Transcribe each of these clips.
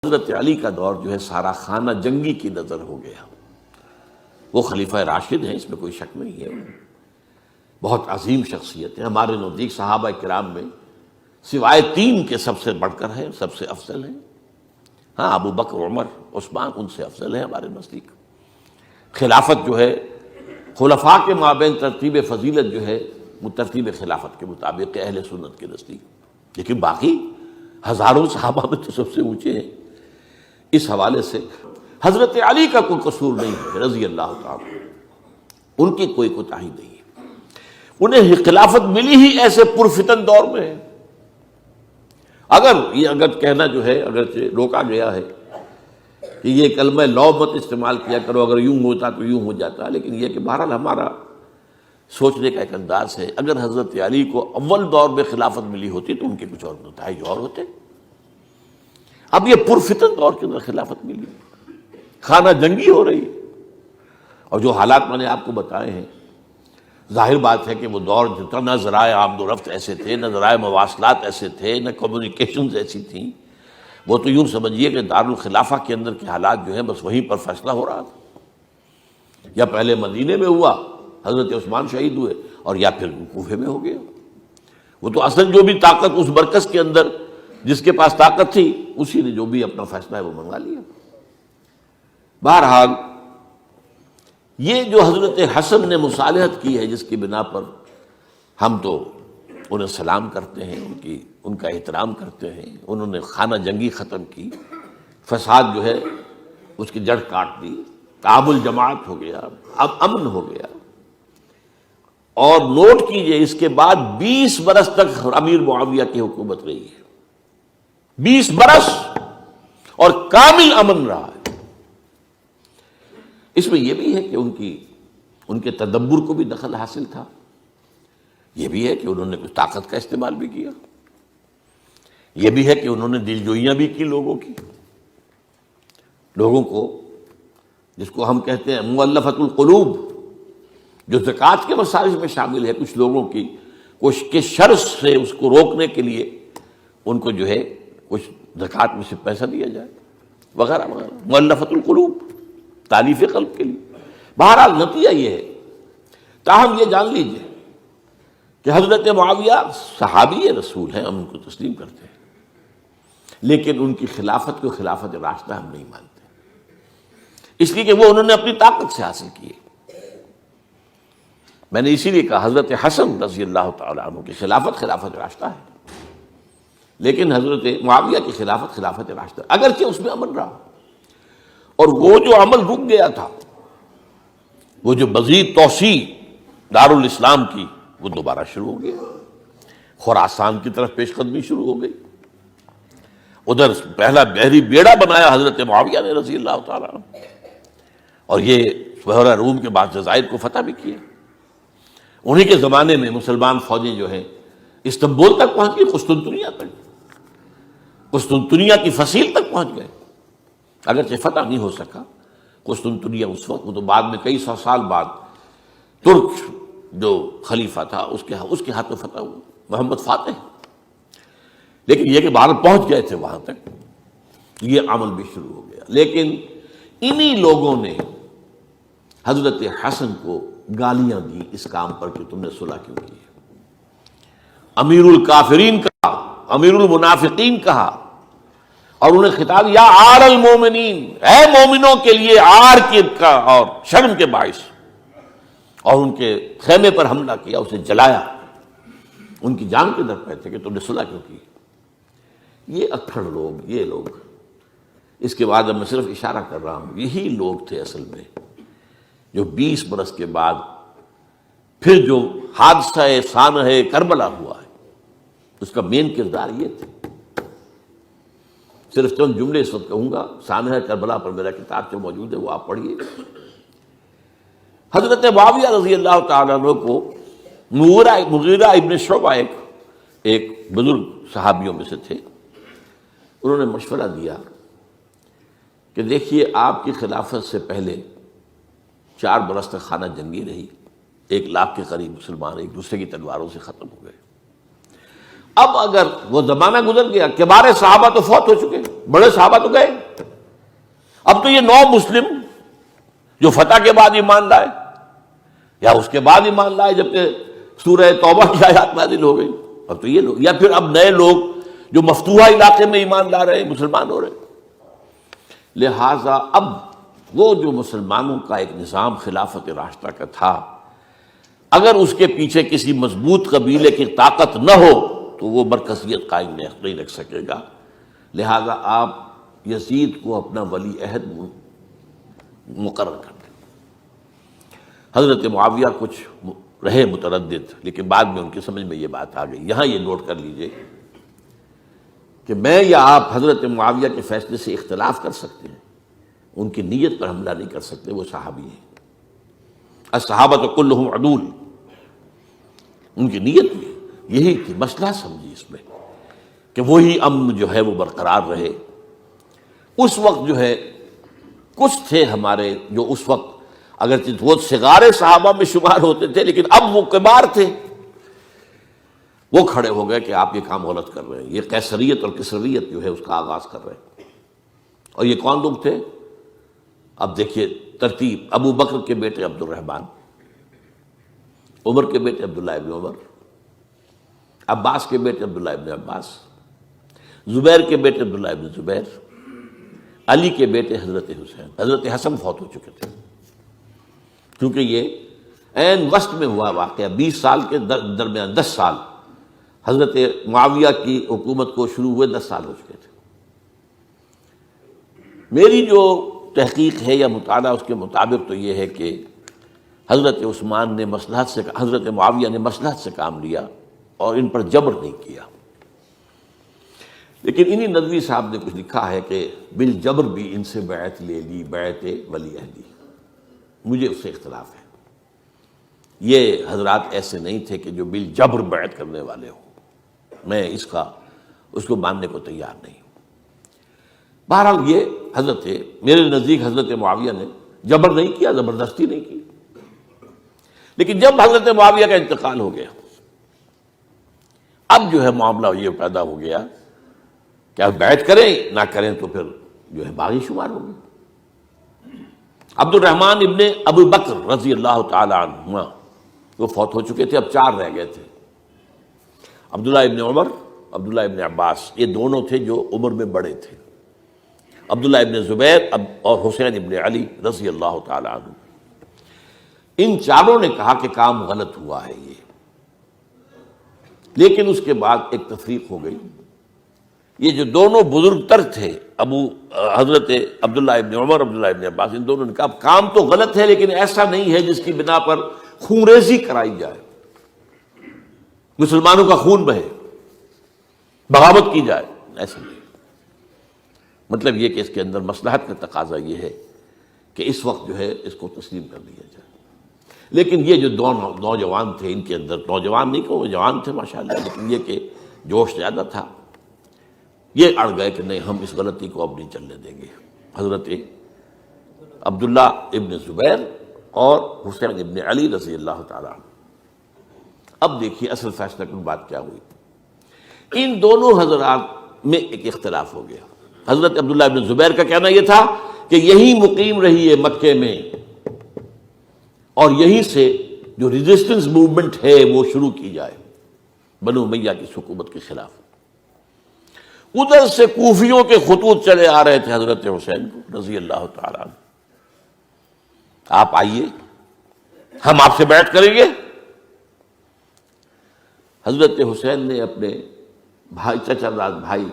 حضرت علی کا دور جو ہے سارا خانہ جنگی کی نظر ہو گیا. وہ خلیفہ راشد ہیں، اس میں کوئی شک نہیں ہے، بہت عظیم شخصیت ہے. ہمارے نزدیک صحابہ کرام میں سوائے 3 کے سب سے بڑھ کر ہیں، سب سے افضل ہیں. ہاں، ابو بکر، عمر، عثمان ان سے افضل ہیں ہمارے نزدیک. خلافت جو ہے خلفاء کے مابین ترتیب فضیلت جو ہے وہ ترتیب خلافت کے مطابق اہل سنت کے نزدیک، لیکن باقی ہزاروں صحابہ میں تو سب سے اونچے ہیں. اس حوالے سے حضرت علی کا کوئی قصور نہیں ہے رضی اللہ تعالیٰ، ان کی کوئی کوتاہی نہیں ہے. انہیں خلافت ملی ہی ایسے پرفتن دور میں ہے. اگر کہنا جو ہے اگرچہ روکا گیا ہے کہ یہ کلمہ لو مت استعمال کیا کرو، اگر یوں ہوتا تو یوں ہو جاتا، لیکن یہ کہ بہرحال ہمارا سوچنے کا ایک انداز ہے. اگر حضرت علی کو اول دور میں خلافت ملی ہوتی تو ان کے کچھ اور نتائج اور ہوتے. اب یہ پرفتن دور کے اندر خلافت ملی، خانہ جنگی ہو رہی ہے، اور جو حالات میں نے آپ کو بتائے ہیں، ظاہر بات ہے کہ وہ دور جتنا نہ ذرائع آمد و رفت ایسے تھے، نہ ذرائع مواصلات ایسے تھے، نہ کمیونیکیشنز ایسی تھیں. وہ تو یوں سمجھیے کہ دارالخلافہ کے اندر کے حالات جو ہیں بس وہیں پر فیصلہ ہو رہا تھا. یا پہلے مدینے میں ہوا، حضرت عثمان شہید ہوئے، اور یا پھر کوفے میں ہو گیا. وہ تو اصل جو بھی طاقت اس مرکز کے اندر جس کے پاس طاقت تھی، اسی نے جو بھی اپنا فیصلہ ہے وہ منگا لیا. بہرحال یہ جو حضرت حسن نے مصالحت کی ہے، جس کی بنا پر ہم تو انہیں سلام کرتے ہیں، ان کا احترام کرتے ہیں. انہوں نے خانہ جنگی ختم کی، فساد جو ہے اس کی جڑ کاٹ دی، تعامل جماعت ہو گیا، اب امن ہو گیا. اور نوٹ کیجئے اس کے بعد 20 برس تک امیر معاویہ کی حکومت رہی ہے. 20 برس اور کامل امن رہا ہے. اس میں یہ بھی ہے کہ ان کے تدبر کو بھی دخل حاصل تھا. یہ بھی ہے کہ انہوں نے کچھ طاقت کا استعمال بھی کیا. یہ بھی ہے کہ انہوں نے دلجوئیاں بھی کی لوگوں کو جس کو ہم کہتے ہیں مؤلفۃ القلوب، جو زکوٰۃ کے مسائل میں شامل ہے. کچھ لوگوں کی کوشش کے شر سے اس کو روکنے کے لیے ان کو جو ہے کچھ زکوٰۃ میں سے پیسہ دیا جائے وغیرہ وغیرہ، مؤلفۃ القلوب، تالیف قلب کے لیے. بہرحال نتیجہ یہ ہے. تاہم یہ جان لیجیے کہ حضرت معاویہ صحابی رسول ہیں، ہم ان کو تسلیم کرتے ہیں، لیکن ان کی خلافت کو خلافت راشدہ ہم نہیں مانتے، اس لیے کہ وہ انہوں نے اپنی طاقت سے حاصل کی ہے. میں نے اسی لیے کہا حضرت حسن رضی اللہ تعالیٰ عنہ کی خلافت خلافت راشدہ ہے، لیکن حضرت معاویہ کی خلافت خلافت راشدہ، اگرچہ اس میں امن رہا. اور وہ جو عمل رک گیا تھا، وہ جو مزید توسیع دارالاسلام کی، وہ دوبارہ شروع ہو گیا. خراسان کی طرف پیش قدمی شروع ہو گئی. ادھر پہلا بحری بیڑا بنایا حضرت معاویہ نے رضی اللہ تعالیٰ عنہ، اور یہ بحیرہ روم کے بعد جزائر کو فتح بھی کیا. انہی کے زمانے میں مسلمان فوجیں جو ہیں استنبول تک پہنچ گئی، قسطنطنیہ کی فصیل تک پہنچ گئے. اگرچہ فتح نہیں ہو سکا قسطنطنیہ اس وقت، وہ تو بعد میں کئی 100 سال بعد ترک جو خلیفہ تھا اس کے ہاتھوں فتح ہوا، محمد فاتح. لیکن یہ کہ باہر پہنچ گئے تھے وہاں تک، یہ عمل بھی شروع ہو گیا. لیکن انہی لوگوں نے حضرت حسن کو گالیاں دی اس کام پر کہ تم نے صلح کیوں کی ہے. امیر الکافرین کہا، امیر المنافقین کہا، اور انہیں خطاب یا عار المومنین، اے مومنوں کے لیے عار کا اور شرم کے باعث. اور ان کے خیمے پر حملہ کیا، اسے جلایا. ان کی جان کے در پہ تھے کہ تم نے صلح کیوں کی. یہ اکھڑ لوگ، یہ لوگ، اس کے بعد اب میں صرف اشارہ کر رہا ہوں، یہی لوگ تھے اصل میں جو 20 برس کے بعد پھر جو حادثہ سانحہ کربلا ہوا ہے اس کا مین کردار یہ تھے. صرف چند جملے اس وقت کہوں گا. سانحہ کربلا پر میرا کتاب جو موجود ہے وہ آپ پڑھیے. حضرت معاویہ رضی اللہ تعالیٰ عنہ کو مغیرہ ابن شعبہ ایک بزرگ صحابیوں میں سے تھے، انہوں نے مشورہ دیا کہ دیکھیے آپ کی خلافت سے پہلے 4 برس تک خانہ جنگی رہی، 1 لاکھ کے قریب مسلمان ایک دوسرے کی تلواروں سے ختم ہو گئے. اب اگر وہ زمانہ گزر گیا، کبار صحابہ تو فوت ہو چکے، بڑے صحابہ تو گئے. اب تو یہ 9 مسلم جو فتح کے بعد ایمان لائے یا اس کے بعد ایمان لائے جبکہ سورہ توبہ کی آیات نازل ہو گئی، اب تو یہ لوگ، یا پھر اب نئے لوگ جو مفتوحہ علاقے میں ایمان لا رہے ہیں، مسلمان ہو رہے ہیں. لہذا اب وہ جو مسلمانوں کا ایک نظام خلافت راشدہ کا تھا، اگر اس کے پیچھے کسی مضبوط قبیلے کی طاقت نہ ہو تو وہ مرکزیت قائم نہیں رکھ سکے گا. لہذا آپ یزید کو اپنا ولی عہد مقرر کر دیں. حضرت معاویہ کچھ رہے متردد، لیکن بعد میں ان کی سمجھ میں یہ بات آ گئی. یہاں یہ نوٹ کر لیجئے کہ میں یا آپ حضرت معاویہ کے فیصلے سے اختلاف کر سکتے ہیں، ان کی نیت پر حملہ نہیں کر سکتے. وہ صحابی ہیں، الصحابہ کلہم عدول. ان کی نیت بھی یہی تھی، مسئلہ سمجھی اس میں کہ وہی امن جو ہے وہ برقرار رہے. اس وقت جو ہے کچھ تھے ہمارے جو اس وقت اگرچہ وہ صغار صحابہ میں شمار ہوتے تھے، لیکن اب وہ کبار تھے. وہ کھڑے ہو گئے کہ آپ یہ کام غلط کر رہے ہیں، یہ قیصریت اور کسریت جو ہے اس کا آغاز کر رہے ہیں. اور یہ کون لوگ تھے؟ اب دیکھیے ترتیب: ابو بکر کے بیٹے عبد الرحمن، عمر کے بیٹے عبداللہ ابن عمر، عباس کے بیٹے عبداللہ ابن عباس، زبیر کے بیٹے عبداللہ ابن زبیر، علی کے بیٹے حضرت حسین. حضرت حسن فوت ہو چکے تھے کیونکہ یہ عین وسط میں ہوا واقعہ. 20 سال کے درمیان 10 سال حضرت معاویہ کی حکومت کو شروع ہوئے، 10 سال ہو چکے تھے. میری جو تحقیق ہے یا مطالعہ اس کے مطابق تو یہ ہے کہ حضرت عثمان نے مصلحت سے، حضرت معاویہ نے مصلحت سے کام لیا اور ان پر جبر نہیں کیا. لیکن انہی ندوی صاحب نے کچھ لکھا ہے کہ بالجبر بھی ان سے بیعت لے لی، بیعت ولی عہدی. مجھے اس سے اختلاف ہے. یہ حضرات ایسے نہیں تھے کہ جو بالجبر بیعت کرنے والے ہوں. میں اس کو ماننے کو تیار نہیں ہوں. بہرحال یہ حضرت، میرے نزدیک حضرت معاویہ نے جبر نہیں کیا، زبردستی نہیں کی. لیکن جب حضرت معاویہ کا انتقال ہو گیا، اب جو ہے معاملہ یہ پیدا ہو گیا کہ اب بیعت کریں نہ کریں تو پھر جو ہے باغی شمار ہوگی. عبد الرحمن ابن ابو بکر رضی اللہ تعالی عنہما وہ فوت ہو چکے تھے، اب 4 رہ گئے تھے: عبداللہ ابن عمر، عبداللہ ابن عباس. یہ دونوں تھے جو عمر میں بڑے تھے. عبداللہ ابن زبیر اور حسین ابن علی رضی اللہ تعالی عنہ. ان چاروں نے کہا کہ کام غلط ہوا ہے یہ. لیکن اس کے بعد ایک تفریق ہو گئی. یہ جو دونوں بزرگ تر تھے، حضرت عبداللہ ابن عمر، عبداللہ ابن عباس، ان دونوں نے کہا کام تو غلط ہے لیکن ایسا نہیں ہے جس کی بنا پر خونریزی کرائی جائے، مسلمانوں کا خون بہے، بغاوت کی جائے. ایسا نہیں. مطلب یہ کہ اس کے اندر مصلحت کا تقاضا یہ ہے کہ اس وقت جو ہے اس کو تسلیم کر دیا جائے. لیکن یہ جو دو نوجوان تھے، ان کے اندر، نوجوان نہیں کہ وہ جوان تھے ماشاءاللہ، لیکن یہ کہ جوش زیادہ تھا، یہ اڑ گئے کہ نہیں، ہم اس غلطی کو اب نہیں چلنے دیں گے. حضرت عبداللہ ابن زبیر اور حسین ابن علی رضی اللہ تعالیٰ عنہ. اب دیکھیے اصل فیصلہ کن بات کیا ہوئی. ان دونوں حضرات میں ایک اختلاف ہو گیا. حضرت عبداللہ ابن زبیر کا کہنا یہ تھا کہ یہی مقیم رہیے مکے میں اور یہیں سے جو ریزسٹنس موومنٹ ہے وہ شروع کی جائے بنو امیہ کی حکومت کے خلاف. ادھر سے کوفیوں کے خطوط چلے آ رہے تھے حضرت حسین کو رضی اللہ تعالیٰ عنہ، آپ آئیے، ہم آپ سے بیعت کریں گے. حضرت حسین نے اپنے بھائی، چچا زاد بھائی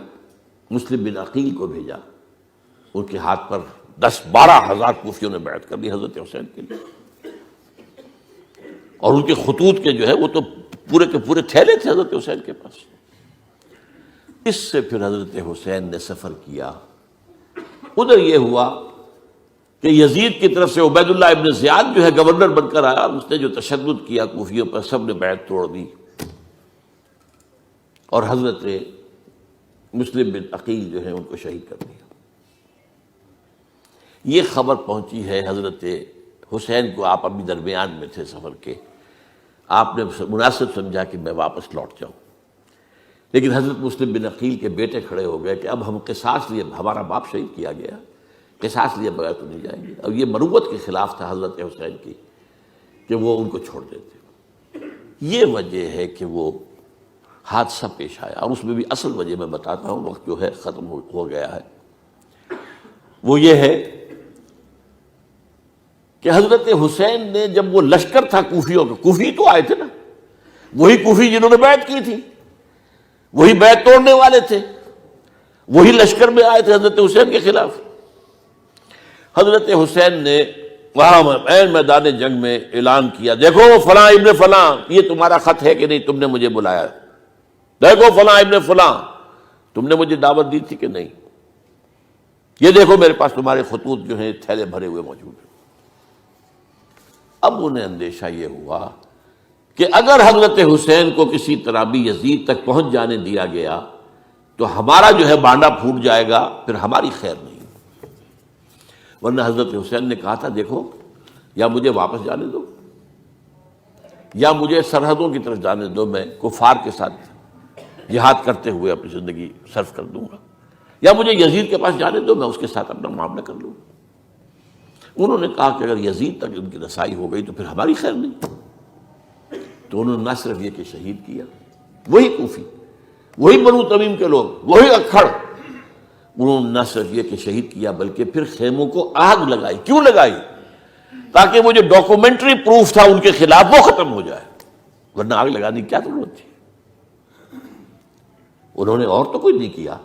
مسلم بن عقیل کو بھیجا. ان کے ہاتھ پر 10-12 ہزار کوفیوں نے بیعت کر دی حضرت حسین کے لیے. اور ان کے خطوط کے جو ہے وہ تو پورے کے پورے تھیلے تھے حضرت حسین کے پاس. اس سے پھر حضرت حسین نے سفر کیا. ادھر یہ ہوا کہ یزید کی طرف سے عبید اللہ ابن زیاد جو ہے گورنر بن کر آیا. اس نے جو تشدد کیا کوفیوں پر، سب نے بیعت توڑ دی اور حضرت مسلم بن عقیل جو ہے ان کو شہید کر دیا. یہ خبر پہنچی ہے حضرت حسین کو. آپ ابھی درمیان میں تھے سفر کے، آپ نے مناسب سمجھا کہ میں واپس لوٹ جاؤں. لیکن حضرت مسلم بن عقیل کے بیٹے کھڑے ہو گئے کہ اب ہم قصاص لیے، ہمارا باپ شہید کیا گیا، قصاص لیے بغیر تو نہیں جائیں گے. اور یہ مروت کے خلاف تھا حضرت حسین کی کہ وہ ان کو چھوڑ دیتے. یہ وجہ ہے کہ وہ حادثہ پیش آیا، اور اس میں بھی اصل وجہ میں بتاتا ہوں، وقت جو ہے ختم ہو گیا ہے. وہ یہ ہے کہ حضرت حسین نے جب وہ لشکر تھا کوفیوں کا، کوفی تو آئے تھے نا، وہی کوفی جنہوں نے بیعت کی تھی، وہی بیعت توڑنے والے تھے، وہی لشکر میں آئے تھے حضرت حسین کے خلاف. حضرت حسین نے وہاں عین میدان جنگ میں اعلان کیا، دیکھو فلاں ابن فلاں، یہ تمہارا خط ہے کہ نہیں؟ تم نے مجھے بلایا. دیکھو فلاں ابن فلاں، تم نے مجھے دعوت دی تھی کہ نہیں؟ یہ دیکھو میرے پاس تمہارے خطوط جو ہیں تھیلے بھرے ہوئے موجود ہیں. اب انہیں اندیشہ یہ ہوا کہ اگر حضرت حسین کو کسی طرح بھی یزید تک پہنچ جانے دیا گیا تو ہمارا جو ہے بانڈا پھوٹ جائے گا، پھر ہماری خیر نہیں. ورنہ حضرت حسین نے کہا تھا دیکھو یا مجھے واپس جانے دو، یا مجھے سرحدوں کی طرف جانے دو، میں کفار کے ساتھ جہاد کرتے ہوئے اپنی زندگی صرف کر دوں گا، یا مجھے یزید کے پاس جانے دو، میں اس کے ساتھ اپنا معاملہ کر لوں. انہوں نے کہا کہ اگر یزید تک ان کی رسائی ہو گئی تو پھر ہماری خیر نہیں. تو انہوں نے نہ صرف یہ کہ شہید کیا، وہی کوفی، وہی بنو تمیم کے لوگ، وہی اکھڑ، انہوں نے نہ صرف یہ کہ شہید کیا بلکہ پھر خیموں کو آگ لگائی. کیوں لگائی؟ تاکہ وہ جو ڈاکومنٹری پروف تھا ان کے خلاف وہ ختم ہو جائے، ورنہ آگ لگانے کی کیا ضرورت تھی؟ انہوں نے اور تو کوئی نہیں کیا،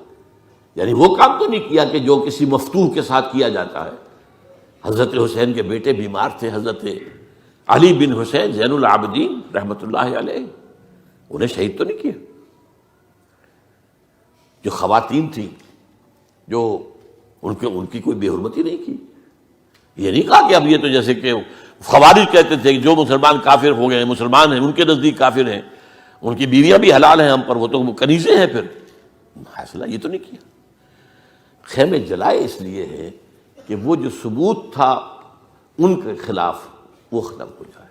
یعنی وہ کام تو نہیں کیا کہ جو کسی مفتوح کے ساتھ کیا جاتا ہے. حضرت حسین کے بیٹے بیمار تھے، حضرت علی بن حسین زین العابدین رحمۃ اللہ علیہ، انہیں شہید تو نہیں کیا. جو خواتین تھیں جو ان کی کوئی بے حرمتی نہیں کی. یہ نہیں کہا کہ اب یہ تو جیسے کہ خوارج کہتے تھے کہ جو مسلمان کافر ہو گئے ہیں، مسلمان ہیں ان کے نزدیک کافر ہیں، ان کی بیویاں بھی حلال ہیں ہم پر، وہ تو کنیزیں ہیں. پھر فیصلہ یہ تو نہیں کیا. خیمے جلائے اس لیے ہے کہ وہ جو ثبوت تھا ان کے خلاف وہ ختم ہو جائے.